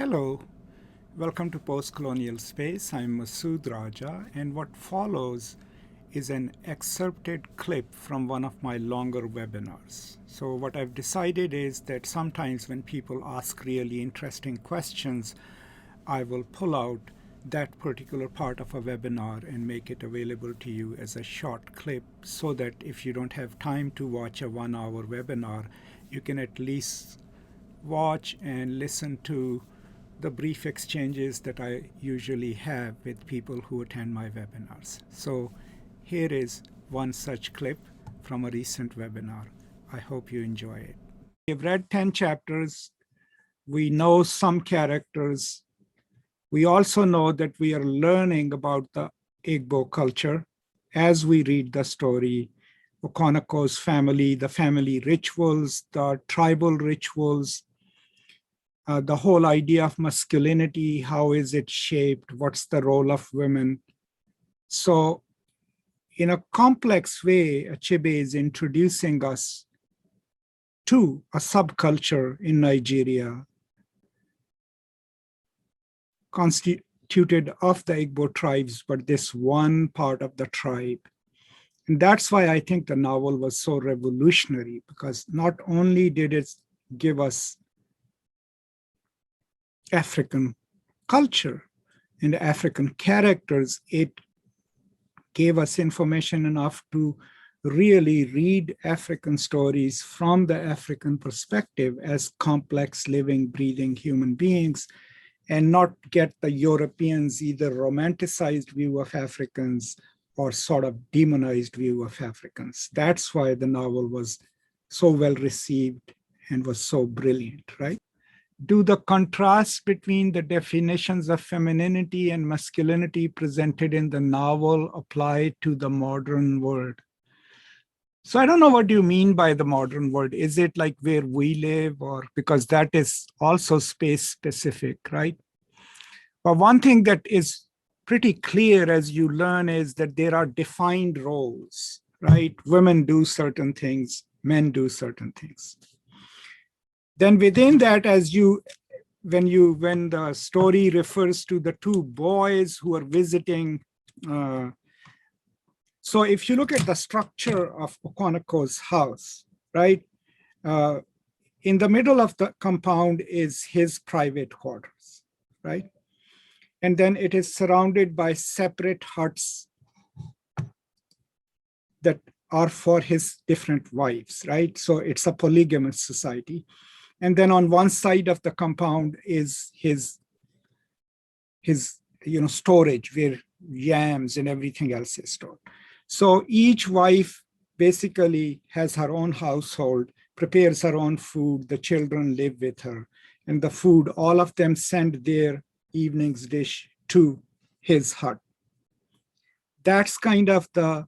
Hello, welcome to Post Colonial Space. I'm Masood Raja, and what follows is an excerpted clip from one of my longer webinars. So what I've decided is that sometimes when people ask really interesting questions, I will pull out that particular part of a webinar and make it available to you as a short clip so that if you don't have time to watch a 1-hour webinar, you can at least watch and listen to the brief exchanges that I usually have with people who attend my webinars. So here is one such clip from a recent webinar. I hope you enjoy it. We've read 10 chapters. We know some characters. We also know that we are learning about the Igbo culture as we read the story, Okonkwo's family, the family rituals, the tribal rituals, the whole idea of masculinity, how is it shaped, what's the role of women. So in a complex way, Achebe is introducing us to a subculture in Nigeria constituted of the Igbo tribes, but this one part of the tribe. And that's why I think the novel was so revolutionary, because not only did it give us African culture and African characters, it gave us information enough to really read African stories from the African perspective as complex, living, breathing human beings, and not get the Europeans' either romanticized view of Africans or sort of demonized view of Africans. That's why the novel was so well received and was so brilliant, right? Do the contrast between the definitions of femininity and masculinity presented in the novel apply to the modern world? So I don't know what you mean by the modern world. Is it like where we live, or because that is also space specific, right? But one thing that is pretty clear as you learn is that there are defined roles, right? Women do certain things, men do certain things. Then within that, when the story refers to the two boys who are visiting, so if you look at the structure of Okonkwo's house, right? In the middle of the compound is his private quarters, right? And then it is surrounded by separate huts that are for his different wives, right? So it's a polygamous society. And then on one side of the compound is his storage where yams and everything else is stored. So each wife basically has her own household, prepares her own food, the children live with her, and the food, all of them send their evening's dish to his hut. That's kind of the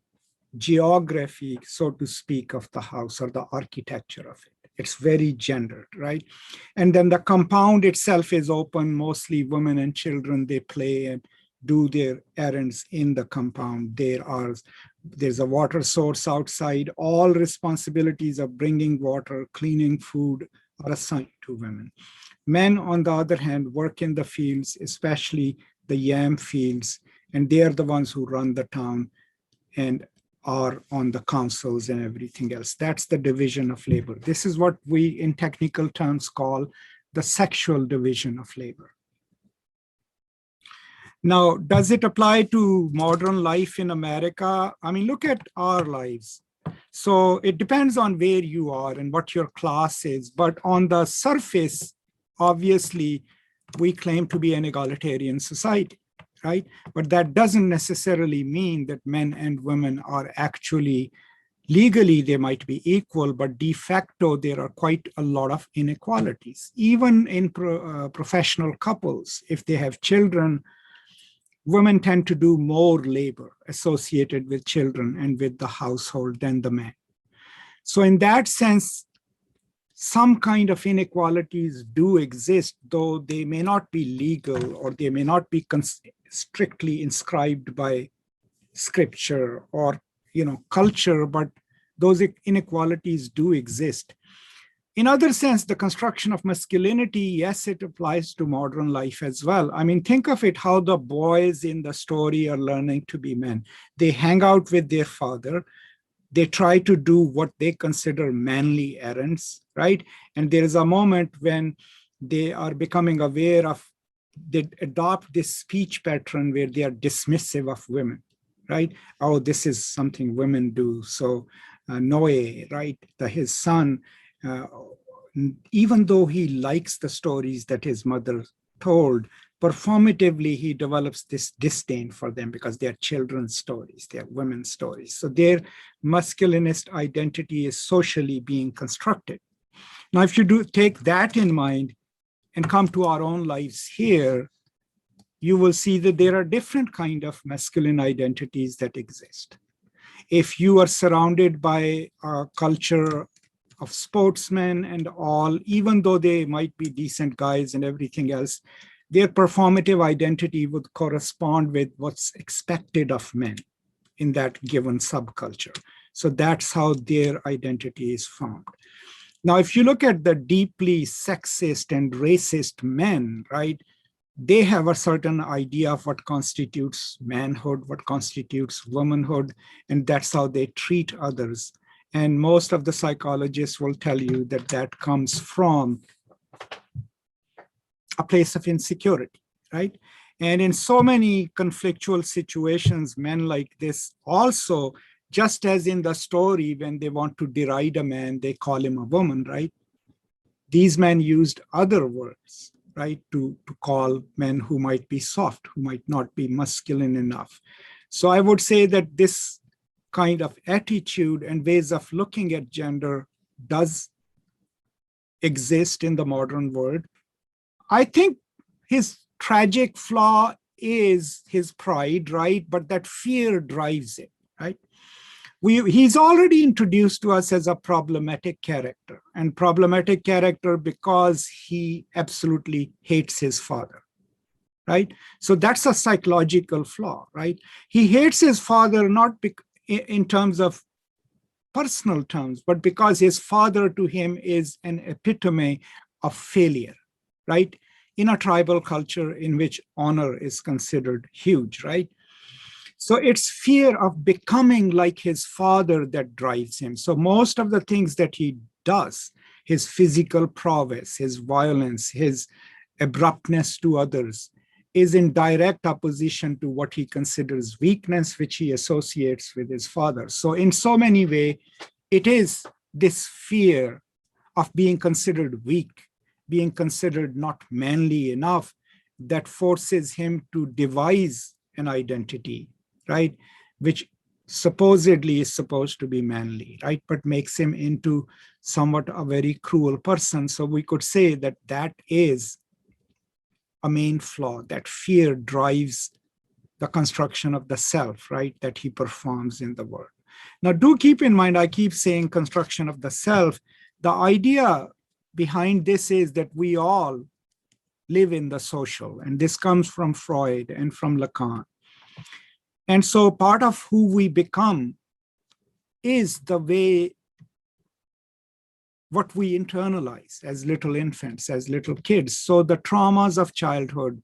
geography, so to speak, of the house or the architecture of it. It's very gendered, right? And then the compound itself is open, mostly women and children, they play and do their errands in the compound. There's a water source outside. All responsibilities of bringing water, cleaning food are assigned to women. Men, on the other hand, work in the fields, especially the yam fields, and they are the ones who run the town and are on the councils and everything else. That's the division of labor. This is what we in technical terms call the sexual division of labor. Now, does it apply to modern life in America? I mean, look at our lives. So it depends on where you are and what your class is, but on the surface, obviously, we claim to be an egalitarian society, right? But that doesn't necessarily mean that men and women are actually, legally they might be equal, but de facto there are quite a lot of inequalities. Even in professional couples, if they have children, women tend to do more labor associated with children and with the household than the men. So in that sense, some kind of inequalities do exist, though they may not be legal or they may not be strictly inscribed by scripture or culture, but those inequalities do exist. in other sense, the construction of masculinity, yes, it applies to modern life as well. I mean, think of it, how the boys in the story are learning to be men. They hang out with their father. They try to do what they consider manly errands, right? And there is a moment when they are becoming aware of, they adopt this speech pattern where they are dismissive of women, right? Oh, this is something women do. So Noe, right, his son, uh, even though he likes the stories that his mother told, performatively he develops this disdain for them because they are children's stories, they are women's stories. So their masculinist identity is socially being constructed. Now, if you do take that in mind and come to our own lives here, you will see that there are different kind of masculine identities that exist. If you are surrounded by a culture of sportsmen and all, even though they might be decent guys and everything else, their performative identity would correspond with what's expected of men in that given subculture. So that's how their identity is formed. Now, if you look at the deeply sexist and racist men, right, they have a certain idea of what constitutes manhood, what constitutes womanhood, and that's how they treat others. And most of the psychologists will tell you that that comes from a place of insecurity, right? And in so many conflictual situations, men like this also, just as in the story, when they want to deride a man, they call him a woman, right? These men used other words, right, to call men who might be soft, who might not be masculine enough. So I would say that this kind of attitude and ways of looking at gender does exist in the modern world. I think his tragic flaw is his pride, right? But that fear drives it, right? He's already introduced to us as a problematic character, and problematic character because he absolutely hates his father, right? So that's a psychological flaw, right? He hates his father not in terms of personal terms, but because his father to him is an epitome of failure, right? In a tribal culture in which honor is considered huge, right? So it's fear of becoming like his father that drives him. So most of the things that he does, his physical prowess, his violence, his abruptness to others, is in direct opposition to what he considers weakness, which he associates with his father. So in so many ways, it is this fear of being considered weak, being considered not manly enough, that forces him to devise an identity, right, which supposedly is supposed to be manly, right, but makes him into somewhat a very cruel person. So we could say that that is a main flaw, that fear drives the construction of the self, right, that he performs in the world. Now, do keep in mind, I keep saying construction of the self. The idea behind this is that we all live in the social, and this comes from Freud and from Lacan. And so part of who we become is the way what we internalize as little infants, as little kids. So the traumas of childhood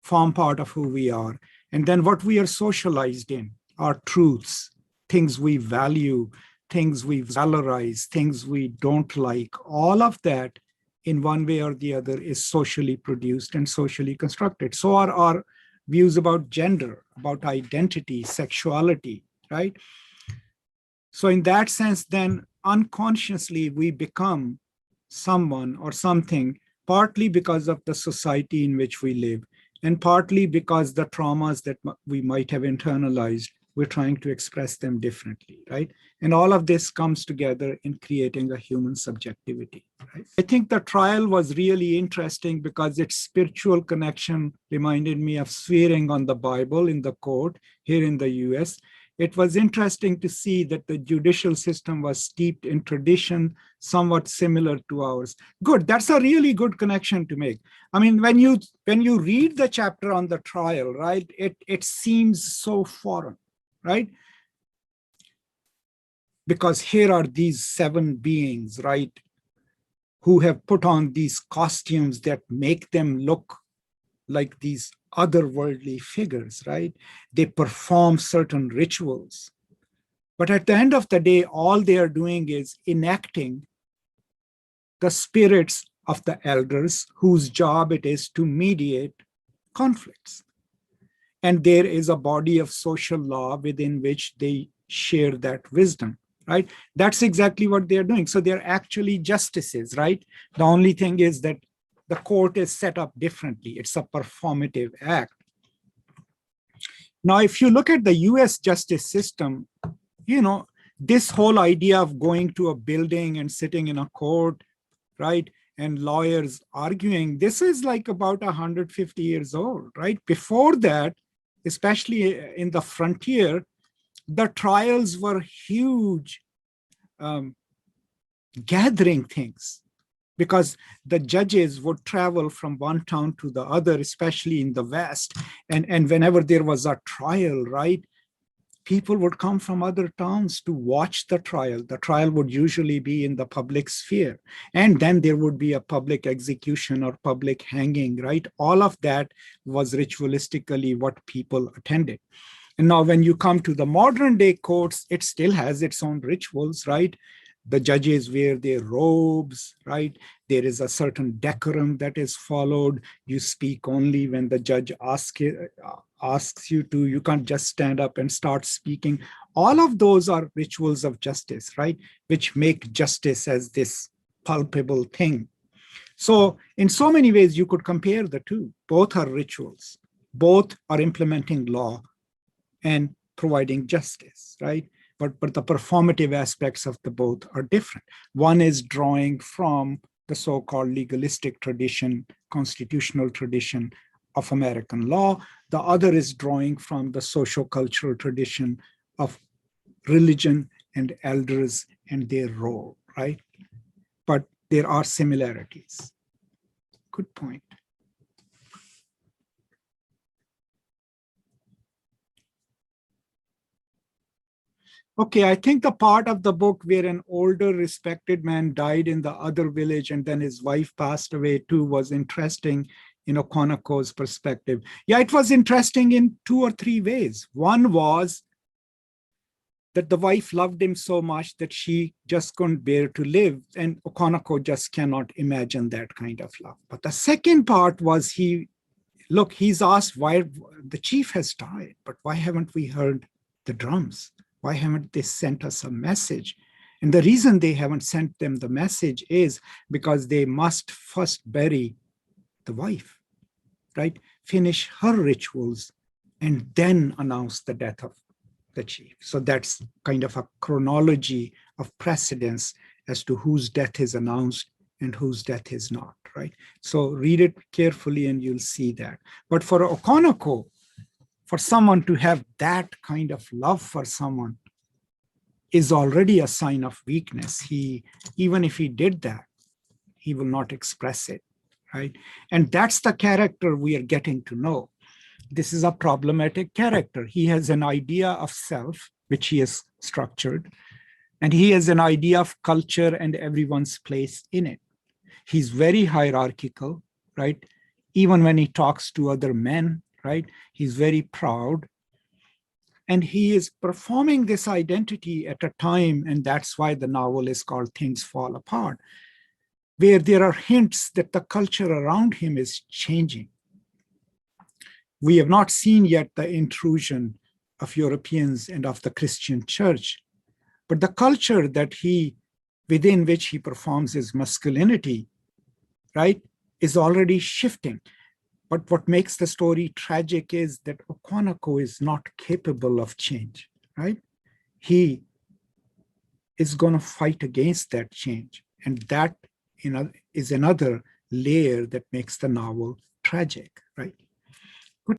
form part of who we are. And then what we are socialized in are truths, things we value, things we valorize, things we don't like. All of that, in one way or the other, is socially produced and socially constructed. So are our views about gender, about identity, sexuality, right? So in that sense, then unconsciously we become someone or something, partly because of the society in which we live, and partly because the traumas that we might have internalized, we're trying to express them differently, right? And all of this comes together in creating a human subjectivity, right? I think the trial was really interesting because its spiritual connection reminded me of swearing on the Bible in the court here in the US. It was interesting to see that the judicial system was steeped in tradition, somewhat similar to ours. Good, that's a really good connection to make. I mean, when you read the chapter on the trial, right, it seems so foreign, right? Because here are these 7 beings, right, who have put on these costumes that make them look like these otherworldly figures, right? They perform certain rituals. But at the end of the day, all they are doing is enacting the spirits of the elders whose job it is to mediate conflicts. And there is a body of social law within which they share that wisdom, right? That's exactly what they're doing. So they're actually justices, right? The only thing is that the court is set up differently. It's a performative act. Now, if you look at the US justice system, this whole idea of going to a building and sitting in a court, right, and lawyers arguing, this is like about 150 years old, right? Before that, especially in the frontier, the trials were huge gathering things, because the judges would travel from one town to the other, especially in the West. And whenever there was a trial, right, people would come from other towns to watch the trial. The trial would usually be in the public sphere. And then there would be a public execution or public hanging, right? All of that was ritualistically what people attended. And now when you come to the modern day courts, it still has its own rituals, right? The judges wear their robes, right? There is a certain decorum that is followed. You speak only when the judge asks you to. You can't just stand up and start speaking. All of those are rituals of justice, right? Which make justice as this palpable thing. So in so many ways, you could compare the two. Both are rituals. Both are implementing law and providing justice, right? But the performative aspects of the both are different. One is drawing from the so-called legalistic tradition, constitutional tradition of American law. The other is drawing from the socio-cultural tradition of religion and elders and their role, right? But there are similarities. Good point. Okay, I think the part of the book where an older respected man died in the other village and then his wife passed away too was interesting in Okonkwo's perspective. Yeah, it was interesting in 2 or 3 ways. One was that the wife loved him so much that she just couldn't bear to live, and Okonkwo just cannot imagine that kind of love. But the second part was he's asked why the chief has died, but why haven't we heard the drums? Why haven't they sent us a message? And the reason they haven't sent them the message is because they must first bury the wife, right? Finish her rituals and then announce the death of the chief. So that's kind of a chronology of precedence as to whose death is announced and whose death is not, right? So read it carefully and you'll see that. But for Okonkwo, for someone to have that kind of love for someone is already a sign of weakness. Even if he did that, he will not express it, right? And that's the character we are getting to know. This is a problematic character. He has an idea of self, which he has structured, and he has an idea of culture and everyone's place in it. He's very hierarchical, right? Even when he talks to other men, right? He's very proud. And he is performing this identity at a time, and that's why the novel is called Things Fall Apart, where there are hints that the culture around him is changing. We have not seen yet the intrusion of Europeans and of the Christian church, but the culture within which he performs his masculinity, right, is already shifting. But what makes the story tragic is that Okonkwo is not capable of change, right? He is going to fight against that change. And that is another layer that makes the novel tragic, right?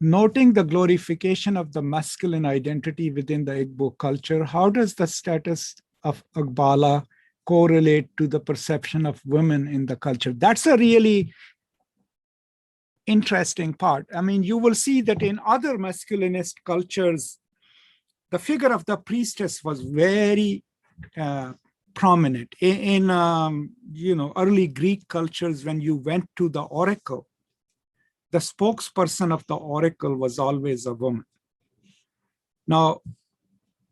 Noting the glorification of the masculine identity within the Igbo culture, how does the status of Agbala correlate to the perception of women in the culture? That's a really interesting part. I mean, you will see that in other masculinist cultures, the figure of the priestess was very prominent. In early Greek cultures, when you went to the oracle, the spokesperson of the oracle was always a woman. Now,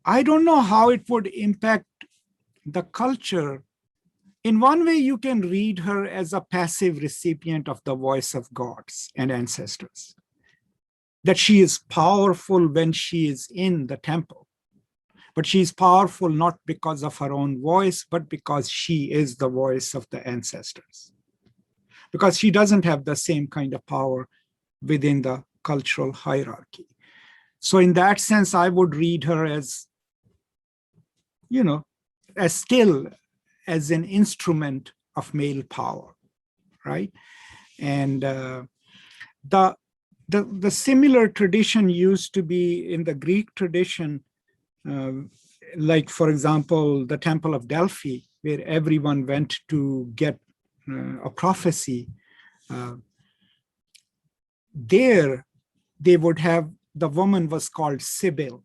I don't know how it would impact the culture. In one way, you can read her as a passive recipient of the voice of gods and ancestors, that she is powerful when she is in the temple. But she is powerful not because of her own voice, but because she is the voice of the ancestors. Because she doesn't have the same kind of power within the cultural hierarchy. So in that sense, I would read her as, as still as an instrument of male power, right? And the similar tradition used to be in the Greek tradition, like, for example, the Temple of Delphi, where everyone went to get a prophecy. There, they would have, the woman was called Sibyl.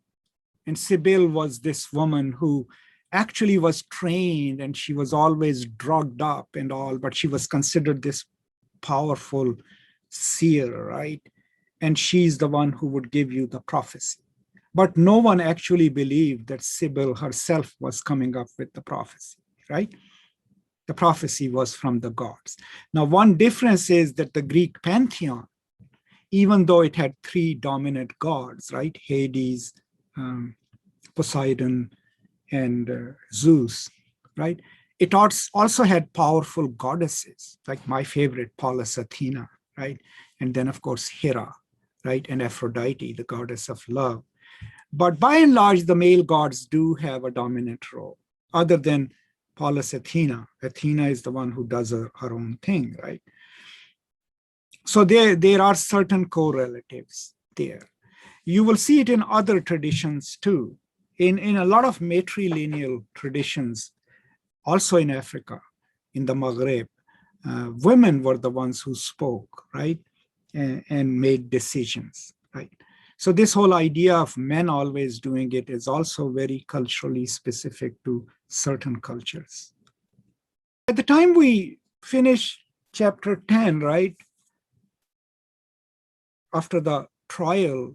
And Sibyl was this woman who actually was trained, and she was always drugged up and all, but she was considered this powerful seer, right? And she's the one who would give you the prophecy. But no one actually believed that Sibyl herself was coming up with the prophecy, right? The prophecy was from the gods. Now, one difference is that the Greek pantheon, even though it had three dominant gods, right? Hades, Poseidon, and Zeus, right? It also had powerful goddesses, like my favorite, Pallas Athena, right? And then, of course, Hera, right? And Aphrodite, the goddess of love. But by and large, the male gods do have a dominant role, other than Pallas Athena. Athena is the one who does her own thing, right? So there are certain correlatives there. You will see it in other traditions too. In a lot of matrilineal traditions, also in Africa, in the Maghreb, women were the ones who spoke, right? And made decisions, right? So this whole idea of men always doing it is also very culturally specific to certain cultures. At the time we finish chapter 10, right, after the trial,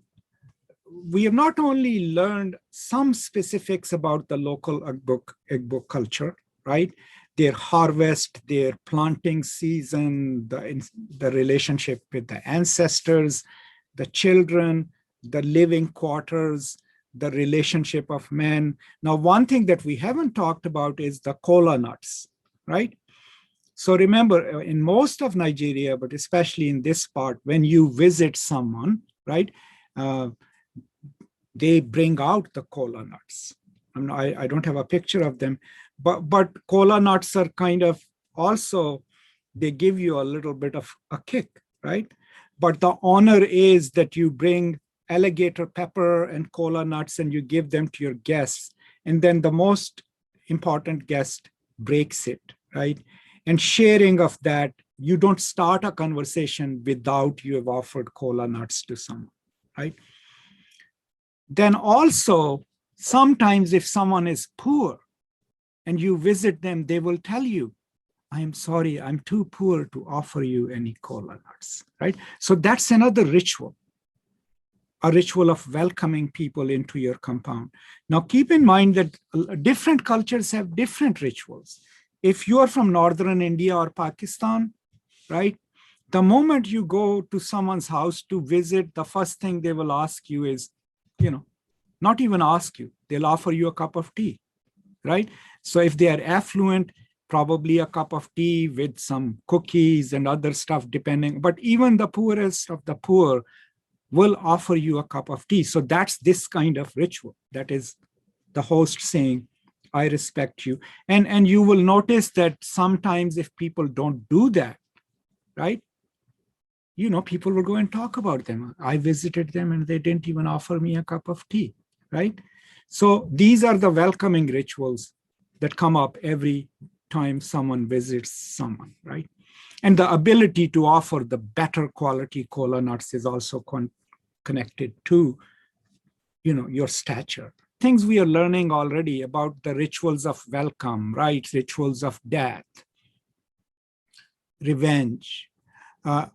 we have not only learned some specifics about the local Igbo culture, right? Their harvest, their planting season, the relationship with the ancestors, the children, the living quarters, the relationship of men. Now, one thing that we haven't talked about is the kola nuts, right? So remember, in most of Nigeria, but especially in this part, when you visit someone, right, they bring out the kola nuts. I don't have a picture of them, but kola nuts are kind of also, they give you a little bit of a kick, right? But the honor is that you bring alligator pepper and kola nuts and you give them to your guests. And then the most important guest breaks it, right? And sharing of that, you don't start a conversation without you have offered kola nuts to someone, right? Then also, sometimes if someone is poor and you visit them, they will tell you, I am sorry, I'm too poor to offer you any kola nuts, right? So that's another ritual, a ritual of welcoming people into your compound. Now, keep in mind that different cultures have different rituals. If you are from Northern India or Pakistan, right, the moment you go to someone's house to visit, the first thing they will ask you is, not even ask you, they'll offer you a cup of tea, right? So if they are affluent, probably a cup of tea with some cookies and other stuff, depending. But even the poorest of the poor will offer you a cup of tea. So that's this kind of ritual. That is the host saying, I respect you. And you will notice that sometimes if people don't do that, right, people will go and talk about them. I visited them and they didn't even offer me a cup of tea, right? So these are the welcoming rituals that come up every time someone visits someone, right? And the ability to offer the better quality kola nuts is also connected to, your stature, things we are learning already about the rituals of welcome, right? Rituals of death, revenge.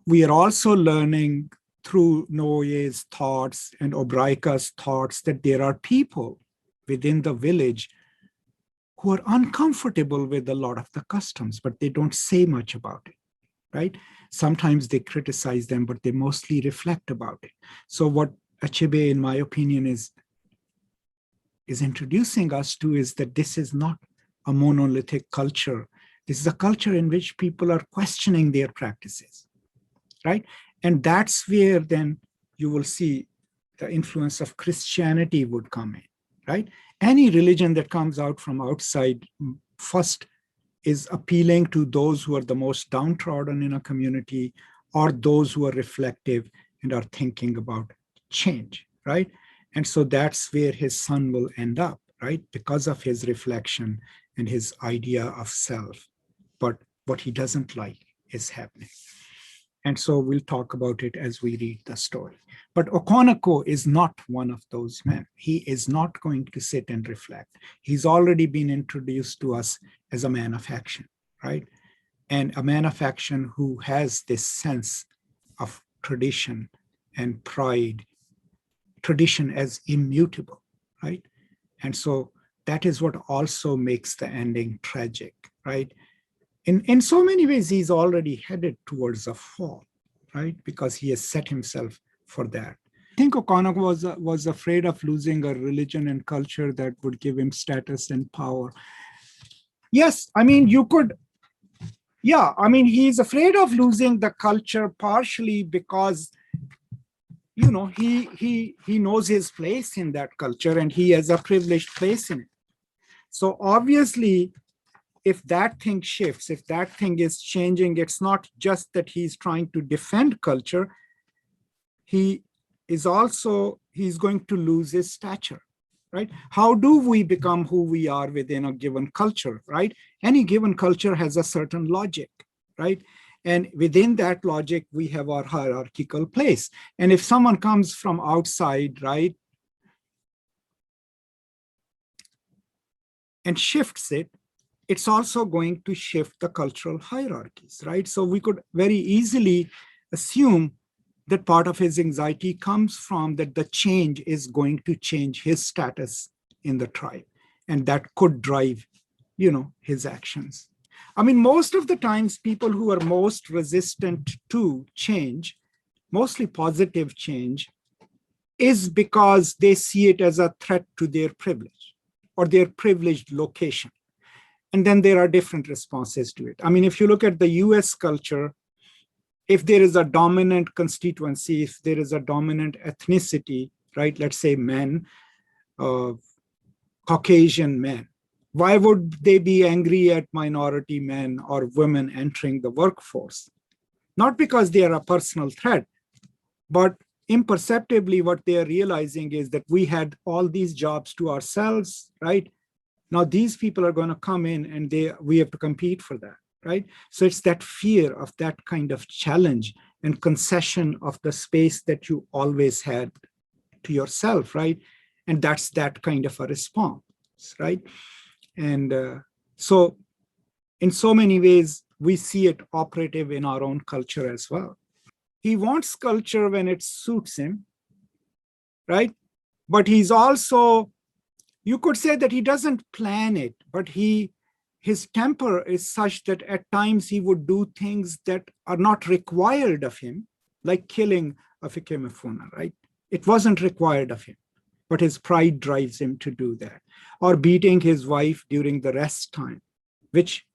We are also learning through Noye's thoughts and Obraika's thoughts that there are people within the village who are uncomfortable with a lot of the customs, but they don't say much about it, right? Sometimes they criticize them, but they mostly reflect about it. So what Achebe, in my opinion, is introducing us to is that this is not a monolithic culture. This is a culture in which people are questioning their practices, right? And that's where then you will see the influence of Christianity would come in, right? Any religion that comes out from outside first is appealing to those who are the most downtrodden in a community, or those who are reflective and are thinking about change, right? And so that's where his son will end up, right? Because of his reflection and his idea of self. But what he doesn't like is happening. And so we'll talk about it as we read the story. But Okonkwo is not one of those men. He is not going to sit and reflect. He's already been introduced to us as a man of action, right? And a man of action who has this sense of tradition and pride, tradition as immutable, right? And so that is what also makes the ending tragic, right? In so many ways, he's already headed towards a fall, right? Because he has set himself for that. I think Okonkwo was afraid of losing a religion and culture that would give him status and power. Yes, I mean, you could, yeah, I mean, he's afraid of losing the culture partially because, you know, he knows his place in that culture and he has a privileged place in it. So obviously, if that thing shifts, if that thing is changing, it's not just that he's trying to defend culture. He's going to lose his stature, right? How do we become who we are within a given culture, right? Any given culture has a certain logic, right? And within that logic, we have our hierarchical place. And if someone comes from outside, right, and shifts it, it's also going to shift the cultural hierarchies, right? So we could very easily assume that part of his anxiety comes from that the change is going to change his status in the tribe. And that could drive, you know, his actions. I mean, most of the times people who are most resistant to change, mostly positive change, is because they see it as a threat to their privilege or their privileged location. And then there are different responses to it. I mean, if you look at the US culture, if there is a dominant constituency, if there is a dominant ethnicity, right, let's say men, Caucasian men, why would they be angry at minority men or women entering the workforce? Not because they are a personal threat, but imperceptibly what they are realizing is that we had all these jobs to ourselves, right? Now these people are going to come in and we have to compete for that, right? So it's that fear of that kind of challenge and concession of the space that you always had to yourself, right? And that's that kind of a response, right? And so in so many ways, we see it operative in our own culture as well. He wants culture when it suits him, right? But he's also, you could say that he doesn't plan it, but his temper is such that at times he would do things that are not required of him, like killing Afikemefuna, right? It wasn't required of him, but his pride drives him to do that. Or beating his wife during the rest time, which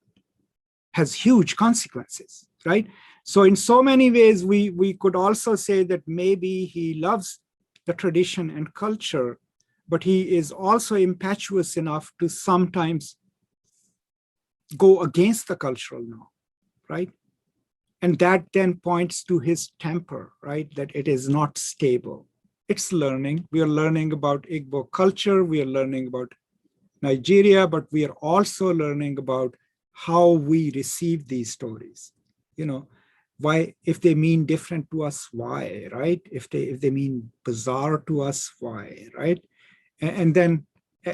has huge consequences, right? So in so many ways, we could also say that maybe he loves the tradition and culture, but he is also impetuous enough to sometimes go against the cultural norm, right? And that then points to his temper, right? That it is not stable. It's learning. We are learning about Igbo culture. We are learning about Nigeria, but we are also learning about how we receive these stories. You know, why, if they mean different to us, why, right? If they mean bizarre to us, why, right? And then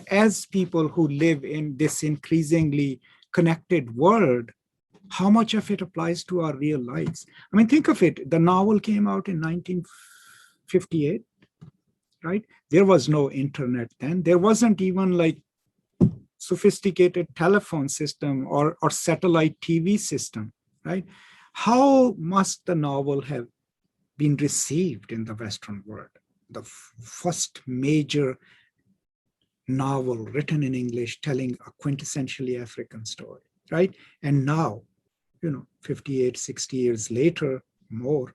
as people who live in this increasingly connected world, how much of it applies to our real lives? I mean, think of it. The novel came out in 1958, right? There was no internet then. There wasn't even like sophisticated telephone system or satellite TV system, right? How must the novel have been received in the Western world? The first major novel written in English telling a quintessentially African story, right? And now, 58, 60 years later, more,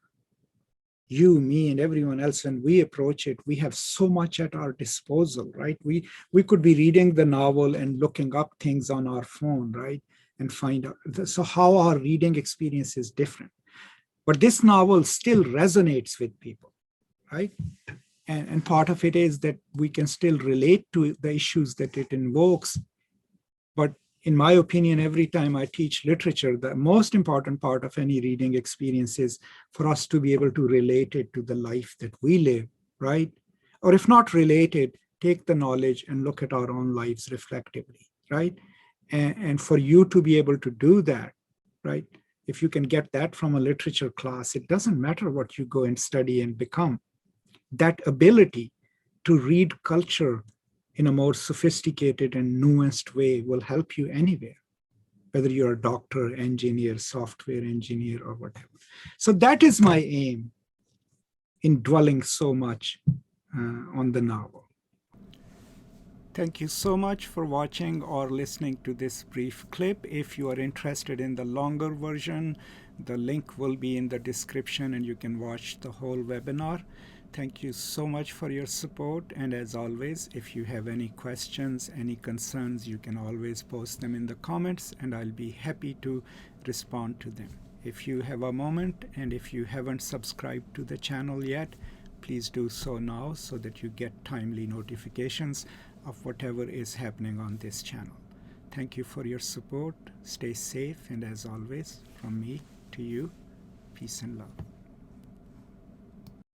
you, me, and everyone else, when we approach it, we have so much at our disposal, right? We could be reading the novel and looking up things on our phone, right? And find out. So how our reading experience is different. But this novel still resonates with people, right? And part of it is that we can still relate to the issues that it invokes. But in my opinion, every time I teach literature, the most important part of any reading experience is for us to be able to relate it to the life that we live, right? Or if not related, take the knowledge and look at our own lives reflectively, right? And for you to be able to do that, right? If you can get that from a literature class, it doesn't matter what you go and study and become. That ability to read culture in a more sophisticated and nuanced way will help you anywhere, whether you're a doctor, engineer, software engineer, or whatever. So that is my aim in dwelling so much on the novel. Thank you so much for watching or listening to this brief clip. If you are interested in the longer version, the link will be in the description and you can watch the whole webinar. Thank you so much for your support. And as always, if you have any questions, any concerns, you can always post them in the comments and I'll be happy to respond to them. If you have a moment and if you haven't subscribed to the channel yet, please do so now so that you get timely notifications of whatever is happening on this channel. Thank you for your support. Stay safe, and as always, from me to you, peace and love.